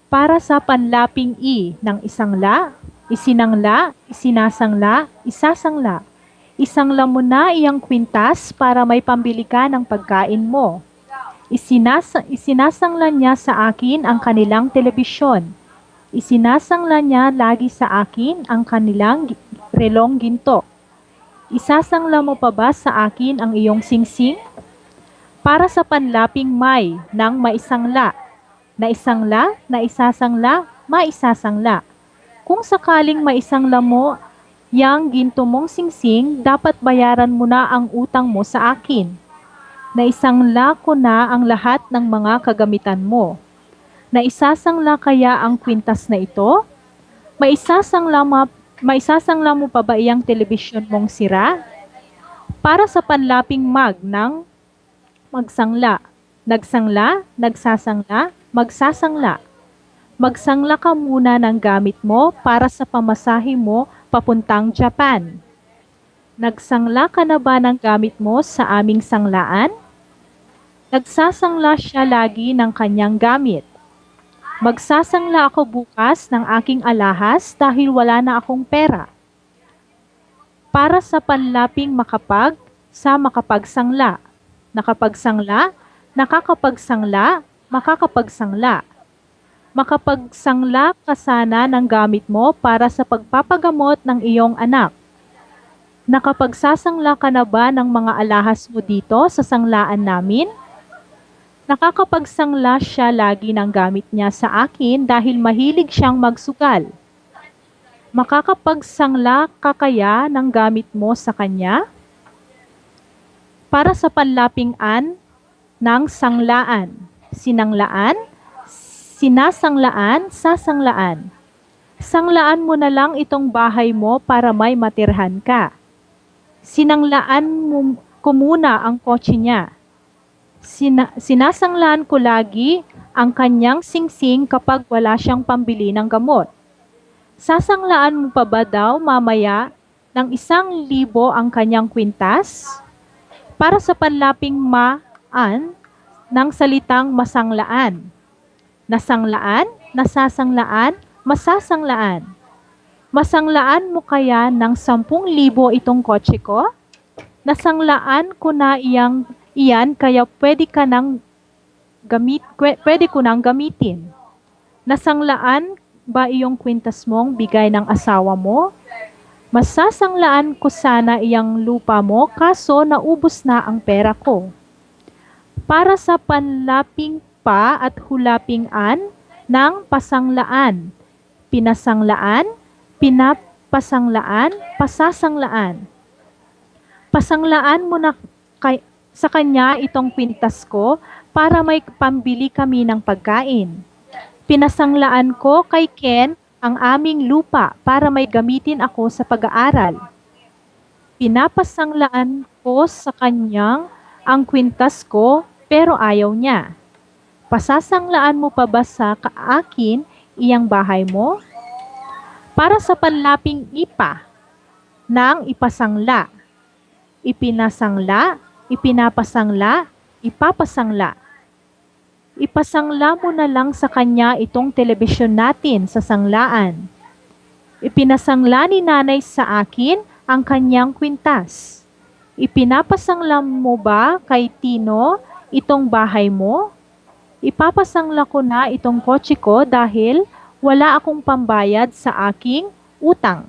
Para sa panlaping I ng isangla, isinangla, isinasangla, isasangla. Isangla mo na iyang kwintas para may pambili ka ng pagkain mo. Isinasangla niya sa akin ang kanilang telebisyon. Isinasangla niya lagi sa akin ang kanilang relong ginto. Isasangla mo pa ba sa akin ang iyong singsing? Para sa panlaping May ng maisangla, naisangla, naisasangla, maisasangla. Kung sakaling maisangla mo yang ginto mong singsing, dapat bayaran mo na ang utang mo sa akin. Naisangla ko na ang lahat ng mga kagamitan mo. Naisasangla kaya ang kwintas na ito? Maisasangla mo pa ba iyang telebisyon mong sira? Para sa panlaping Mag ng magsangla, nagsangla, nagsasangla, magsasangla. Magsangla ka muna ng gamit mo para sa pamasahe mo papuntang Japan. Nagsangla ka na ba ng gamit mo sa aming sanglaan? Nagsasangla siya lagi ng kanyang gamit. Magsasangla ako bukas ng aking alahas dahil wala na akong pera. Para sa panlaping makapag sa makapagsangla. Nakapagsangla, nakakapagsangla, makakapagsangla. Makapagsangla ka sana ng gamit mo para sa pagpapagamot ng iyong anak. Nakapagsasangla ka na ba ng mga alahas mo dito sa sanglaan namin? Nakakapagsangla siya lagi ng gamit niya sa akin dahil mahilig siyang magsugal. Makakapagsangla ka kaya ng gamit mo sa kanya? Para sa panlaping An ng sanglaan, sinanglaan, sinasanglaan, sasanglaan. Sanglaan mo na lang itong bahay mo para may matirhan ka. Sinanglaan ko muna ang kotse niya. Sinasanglaan ko lagi ang kanyang singsing kapag wala siyang pambili ng gamot. Sasanglaan mo pa ba daw mamaya ng 1,000 ang kanyang kwintas? Para sa panlaping maan ng salitang masanglaan. Nasanglaan, nasasanglaan, masasanglaan. Masanglaan mo kaya ng 10,000 itong kotse ko? Nasanglaan ko na iyan kaya pwede ko nang gamitin. Nasanglaan ba iyong kwintas mong bigay ng asawa mo? Masasanglaan ko sana iyang lupa mo kaso naubos na ang pera ko. Para sa panlaping pa at hulaping an ng pasanglaan, pinasanglaan, pinapasanglaan, pasasanglaan. Pasanglaan mo na sa kanya itong kwintas ko para may pambili kami ng pagkain. Pinasanglaan ko kay Ken ang aming lupa para may gamitin ako sa pag-aaral. Pinapasanglaan ko sa kanyang ang kwintas ko pero ayaw niya. Pasasanglaan mo pa ba sa akin iyang bahay mo? Para sa panlaping ipa ng ipasangla, ipinasangla, ipinapasangla, ipapasangla. Ipasangla mo na lang sa kanya itong telebisyon natin sa sanglaan. Ipinasangla ni nanay sa akin ang kanyang kwintas. Ipinapasangla mo ba kay Tino itong bahay mo? Ipapasangla ko na itong kotse ko dahil wala akong pambayad sa aking utang.